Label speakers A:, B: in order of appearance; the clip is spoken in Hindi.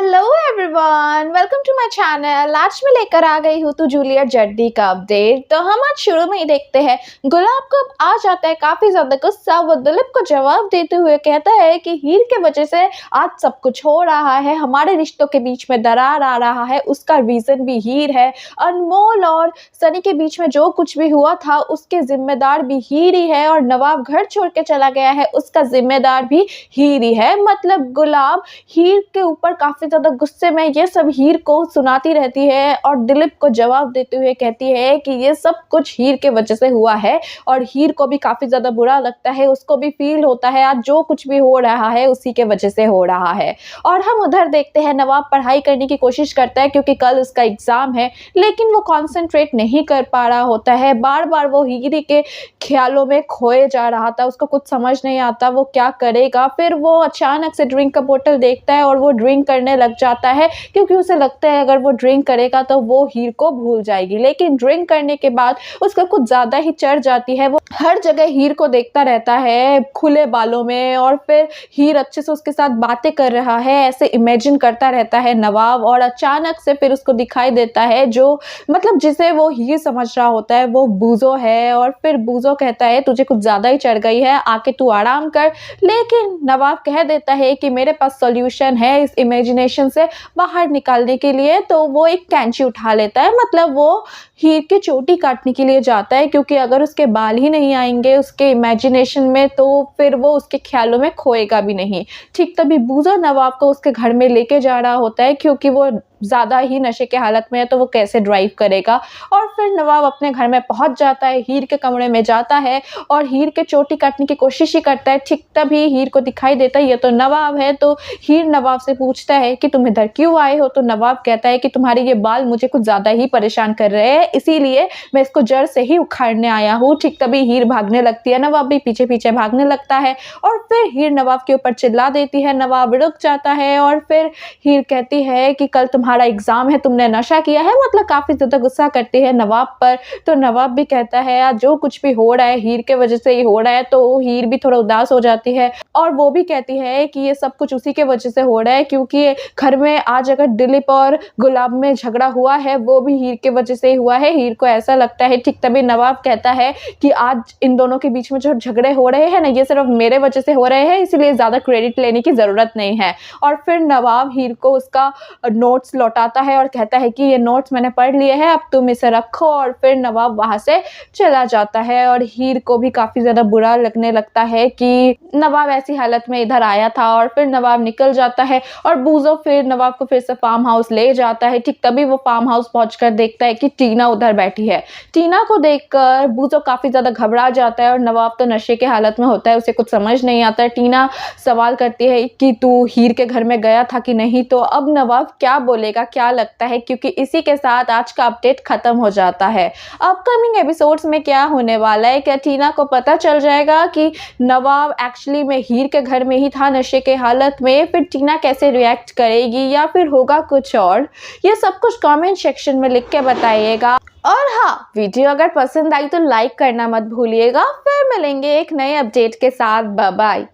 A: Hello everyone, welcome to my channel. आज मैं लेकर आ गई हूँ तो जूलियट जड्डी का अपडेट। तो हम आज शुरू में ही देखते हैं, गुलाब को अब आ जाता है काफी ज्यादा गुस्सा। वो दिलीप को जवाब देते हुए कहता है कि हीर के वजह से आज सब कुछ हो रहा है, हमारे रिश्तों के बीच में दरार आ रहा है, उसका रीजन भी हीर है। अनमोल और सनी के बीच में जो कुछ भी हुआ था उसके जिम्मेदार भी हीर ही है, और नवाब घर छोड़ के चला गया है, उसका जिम्मेदार भी हीर ही है। मतलब गुलाब हीर के ऊपर काफी ज्यादा गुस्से में ये सब हीर को सुनाती रहती है और दिलीप को जवाब देते हुए कहती है कि ये सब कुछ हीर के वजह से हुआ है। और हीर को भी काफी ज्यादा बुरा लगता है, उसको भी फील होता है आज जो कुछ भी हो रहा है उसी के वजह से हो रहा है। और हम उधर देखते हैं, नवाब पढ़ाई करने की कोशिश करता है क्योंकि कल उसका एग्जाम है, लेकिन वो कॉन्सेंट्रेट नहीं कर पा रहा होता है। बार बार वो हीर के ख्यालों में खोए जा रहा था, उसको कुछ समझ नहीं आता वो क्या करेगा। फिर वो अचानक से ड्रिंक का बोतल देखता है और वो ड्रिंक करने लग जाता है क्योंकि उसे लगता है अगर वो ड्रिंक करेगा तो वो हीर को भूल जाएगी। लेकिन ड्रिंक करने के बाद उसका कुछ ज्यादा ही चढ़ जाती है। वो हर जगह हीर को देखता रहता है खुले बालों में, और फिर हीर अच्छे से उसके साथ बातें कर रहा है ऐसे इमेजिन करता रहता है नवाब। और अचानक से फिर उसको दिखाई देता है जो मतलब जिसे वो हीर समझ रहा होता है वो बूजो है। और फिर बूजो कहता है तुझे कुछ ज्यादा ही चढ़ गई है, आके तू आराम कर। लेकिन नवाब कह देता है कि मेरे पास सॉल्यूशन है इस इमेजिनेशन से बाहर निकालने के लिए। तो वो एक कैंची उठा लेता है, मतलब वो हीर की चोटी काटने के लिए जाता है क्योंकि अगर उसके बाल ही नहीं आएंगे उसके इमेजिनेशन में तो फिर वो उसके ख्यालों में खोएगा भी नहीं। ठीक तभी बूजो नवाब को उसके घर में लेके जा रहा होता है क्योंकि वो ज़्यादा ही नशे के हालत में है तो वो कैसे ड्राइव करेगा। और फिर नवाब अपने घर में पहुंच जाता है, हीर के कमरे में जाता है और हीर के चोटी काटने की कोशिश ही करता है। ठीक तभी हीर को दिखाई देता है ये तो नवाब है। तो हीर नवाब से पूछता है कि तुम इधर क्यों आए हो। तो नवाब कहता है कि तुम्हारे ये बाल मुझे कुछ ज़्यादा ही परेशान कर रहे हैं, इसीलिए मैं इसको जड़ से ही उखाड़ने आया हूँ। ठीक तभी हीर भागने लगती है, नवाब भी पीछे पीछे भागने लगता है और फिर हीर नवाब के ऊपर चिल्ला देती है। नवाब रुक जाता है और फिर हीर कहती है कि कल तुम्हारा एग्जाम है, तुमने नशा किया है। मतलब काफी ज्यादा गुस्सा करती है नवाब पर। तो नवाब भी कहता है यार जो कुछ भी हो रहा है हीर के वजह से ही हो रहा है। तो हीर भी थोड़ा उदास हो जाती है और वो भी कहती है कि ये सब कुछ उसी के वजह से हो रहा है क्योंकि घर में आज अगर दिलीप और गुलाब में झगड़ा हुआ है वो भी हीर के वजह से ही हुआ है, हीर को ऐसा लगता है। ठीक तभी नवाब कहता है कि आज इन दोनों के बीच में जो झगड़े हो रहे हैं ना ये सिर्फ मेरे वजह से हो रहे हैं, इसलिए ज्यादा क्रेडिट लेने की जरूरत नहीं है। और फिर नवाब हीर को उसका नोट्स लौटाता है और कहता है कि ये नोट्स मैंने पढ़ लिए हैं, अब तुम इसे रखो। और फिर नवाब वहां से चला जाता है और हीर को भी काफी ज्यादा बुरा लगने लगता है कि नवाब ऐसी हालत में इधर आया था। और फिर नवाब निकल जाता है और बूजो फिर नवाब को फिर से फार्म हाउस ले जाता है। ठीक तभी वो फार्म हाउस पहुंचकर देखता है कि टीना उधर बैठी है। टीना को देखकर बूजो काफी ज्यादा घबरा जाता है और नवाब तो नशे के हालत में होता है, उसे कुछ समझ नहीं आता। टीना सवाल करती है कि तू हीर के घर में गया था कि नहीं। तो अब नवाब क्या बोलेगा क्या लगता है, क्योंकि इसी के साथ आज का अपडेट खत्म हो जाता है। अपकमिंग एपिसोड्स में क्या होने वाला है, क्या टीना को पता चल जाएगा कि नवाब एक्चुअली में हीर के घर में ही था नशे के हालत में, फिर टीना कैसे रिएक्ट करेगी या फिर होगा कुछ और, ये सब कुछ कमेंट सेक्शन में लिख के बताइएगा। और हाँ, वीडियो अगर पसंद आई तो लाइक करना मत भूलिएगा। फिर मिलेंगे एक नए अपडेट के साथ। Bye bye.